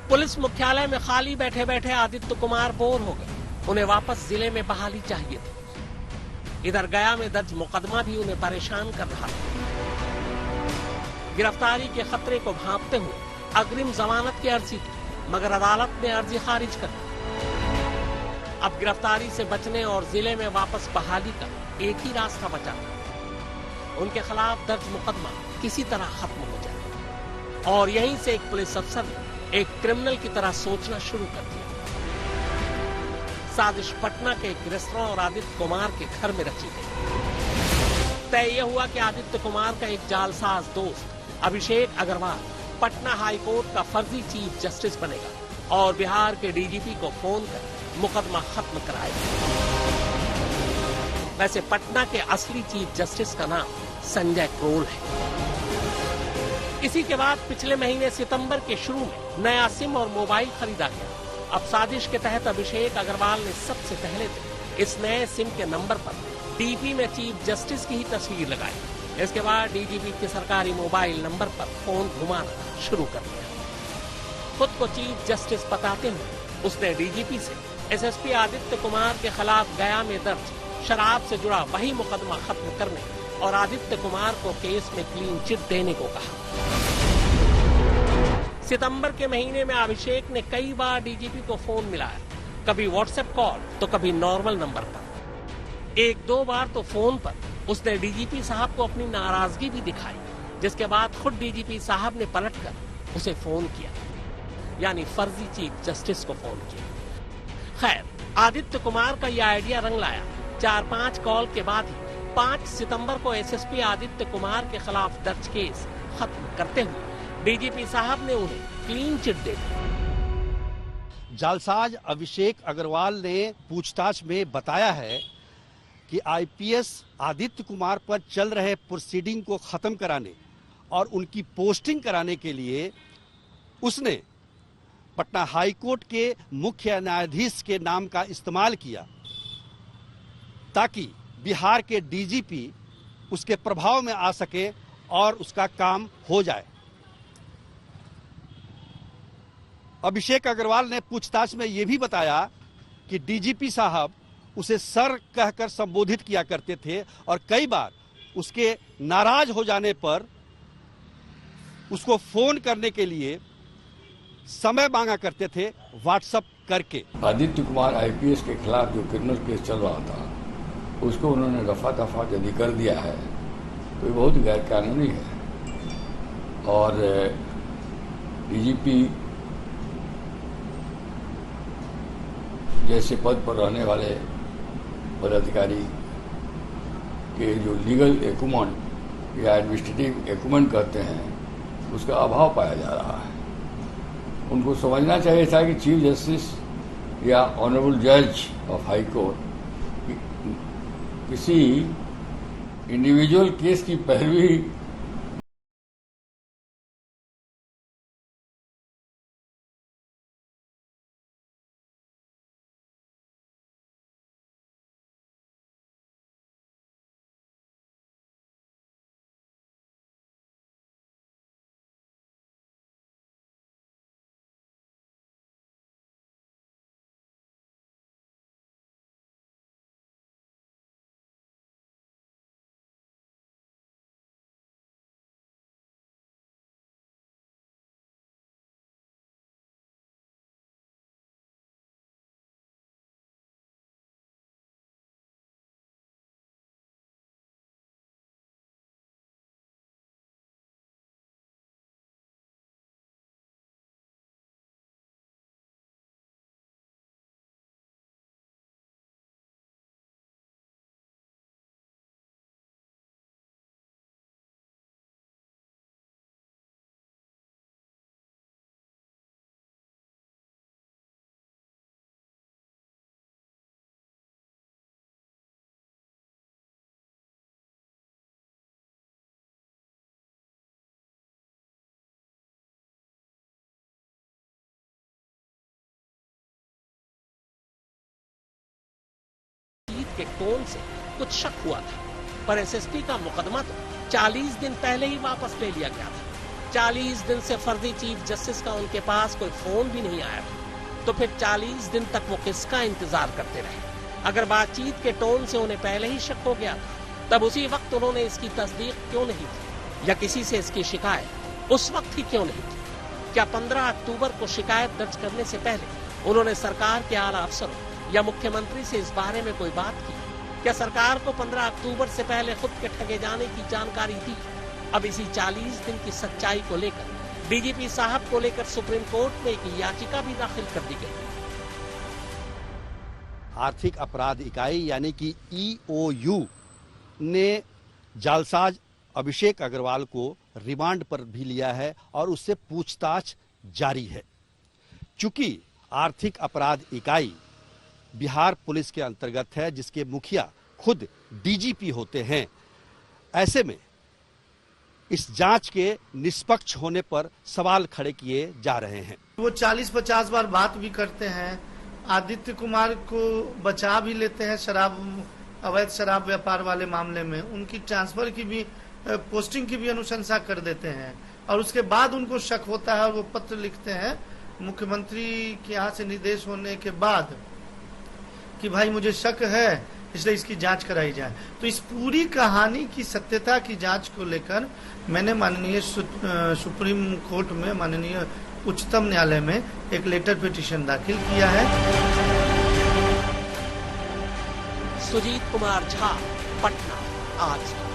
Police मुख्यालय में खाली बैठे बैठे आदित्य कुमार बोर हो गए। उन्हें वापस जिले में बहाली चाहिए थी। इधर गया में दर्ज मुकदमा भी उन्हें परेशान कर रहा था। गिरफ्तारी के खतरे को भांपते हुए अग्रिम जमानत की अर्जी की, मगर अदालत ने अर्जी खारिज कर दी। अब गिरफ्तारी से बचने और जिले में वापस बहाली का एक ही रास्ता बचा था। उनके खिलाफ दर्ज मुकदमा किसी तरह खत्म हो जाए। और यहीं से एक पुलिस अफसर ने एक क्रिमिनल की तरह सोचना शुरू कर दिया। साजिश पटना के एक रेस्तरां और आदित्य कुमार के घर में रची गई। तय यह हुआ कि आदित्य कुमार का एक जालसाज दोस्त अभिषेक अग्रवाल पटना हाई कोर्ट का फर्जी चीफ जस्टिस बनेगा और बिहार के डीजीपी को फोन कर मुकदमा खत्म कराएगा। वैसे पटना के असली चीफ जस्टिस का नाम संजय करोल है। इसी के बाद पिछले महीने सितंबर के शुरू में नया सिम और मोबाइल खरीदा गया। अब साजिश के तहत अभिषेक अग्रवाल ने सबसे पहले तो इस नए सिम के नंबर पर डीपी में चीफ जस्टिस की ही तस्वीर लगाई। इसके बाद डीजीपी के सरकारी मोबाइल नंबर पर फोन घुमाना शुरू कर दिया। खुद को चीफ जस्टिस बताते हुए उसने डीजीपी से एसएसपी आदित्य कुमार के खिलाफ गया में दर्ज शराब से जुड़ा वही मुकदमा खत्म करने और आदित्य कुमार को केस में क्लीन चिट देने को कहा। सितंबर के महीने में अभिषेक ने कई बार डीजीपी को फोन मिलाया, कभी व्हाट्सएप कॉल तो कभी नॉर्मल नंबर पर। एक दो बार तो फोन पर उसने डीजीपी साहब को अपनी नाराजगी भी दिखाई, जिसके बाद खुद डीजीपी साहब ने पलटकर उसे फोन किया, यानी फर्जी चीफ जस्टिस को फोन किया। खैर, आदित्य कुमार का यह आइडिया रंग लाया। 4-5 कॉल के बाद ही 5 सितंबर को एसएसपी आदित्य कुमार के खिलाफ दर्ज केस खत्म करते हुए डीजीपी साहब ने उन्हें क्लीन चिट दे दी। जालसाज अभिषेक अग्रवाल ने पूछताछ में बताया है कि आईपीएस आदित्य कुमार पर चल रहे प्रोसीडिंग को खत्म कराने और उनकी पोस्टिंग कराने के लिए उसने पटना हाई कोर्ट के मुख्य न्यायाधीश के नाम का इस्तेमाल किया ताकि बिहार के डीजीपी उसके प्रभाव में आ सके और उसका काम हो जाए। अभिषेक अग्रवाल ने पूछताछ में यह भी बताया कि डीजीपी साहब उसे सर कहकर संबोधित किया करते थे और कई बार उसके नाराज हो जाने पर उसको फोन करने के लिए समय मांगा करते थे व्हाट्सएप करके। आदित्य कुमार आईपीएस के खिलाफ जो क्रिमिनल केस चल रहा था उसको उन्होंने रफा दफा यदि कर दिया है तो ये बहुत गैर कानूनी है। और डीजीपी जैसे पद पर रहने वाले पदाधिकारी के जो लीगल एक्यूमेंट या एडमिनिस्ट्रेटिव एक्यूमेंट कहते हैं उसका अभाव पाया जा रहा है। उनको समझना चाहिए था कि चीफ जस्टिस या ऑनरेबल जज ऑफ हाई कोर्ट किसी इंडिविजुअल केस की पैरवी के टोन से कुछ शक हुआ था, पर एसएसपी का मुकदमा तो 40 दिन पहले ही वापस ले लिया गया था। 40 दिन से फर्जी चीफ जस्टिस का उनके पास कोई फोन भी नहीं आया तो फिर 40 दिन तक वो किसका इंतजार करते रहे? अगर बातचीत के टोन से उन्हें पहले ही शक हो गया तब उसी वक्त उन्होंने इसकी तस्दीक क्यों नहीं की, या किसी से इसकी शिकायत उस वक्त ही क्यों नहीं की? क्या 15 अक्टूबर को शिकायत दर्ज करने से पहले उन्होंने सरकार के आला अफसरों या मुख्यमंत्री से इस बारे में कोई बात की? क्या सरकार को 15 अक्टूबर से पहले खुद के ठगे जाने की जानकारी थी? अब इसी 40 दिन की सच्चाई को लेकर डीजीपी साहब को लेकर सुप्रीम कोर्ट में एक याचिका भी दाखिल कर दी गई। आर्थिक अपराध इकाई यानी कि EOU ने जालसाज अभिषेक अग्रवाल को रिमांड पर भी लिया है और उससे पूछताछ जारी है। चूंकि आर्थिक अपराध इकाई बिहार पुलिस के अंतर्गत है, जिसके मुखिया खुद डीजीपी होते हैं, ऐसे में इस जांच के निष्पक्ष होने पर सवाल खड़े किए जा रहे हैं। वो 40-50 बार बात भी करते हैं, आदित्य कुमार को बचा भी लेते हैं अवैध शराब व्यापार वाले मामले में, उनकी ट्रांसफर की भी पोस्टिंग की भी अनुशंसा कर देते हैं और उसके बाद उनको शक होता है और वो पत्र लिखते हैं मुख्यमंत्री के यहाँ से निर्देश होने के बाद कि भाई मुझे शक है इसलिए इसकी जांच कराई जाए। तो इस पूरी कहानी की सत्यता की जांच को लेकर मैंने माननीय सुप्रीम कोर्ट में, माननीय उच्चतम न्यायालय में एक लेटर पिटीशन दाखिल किया है। सुजीत कुमार झा, पटना, आज।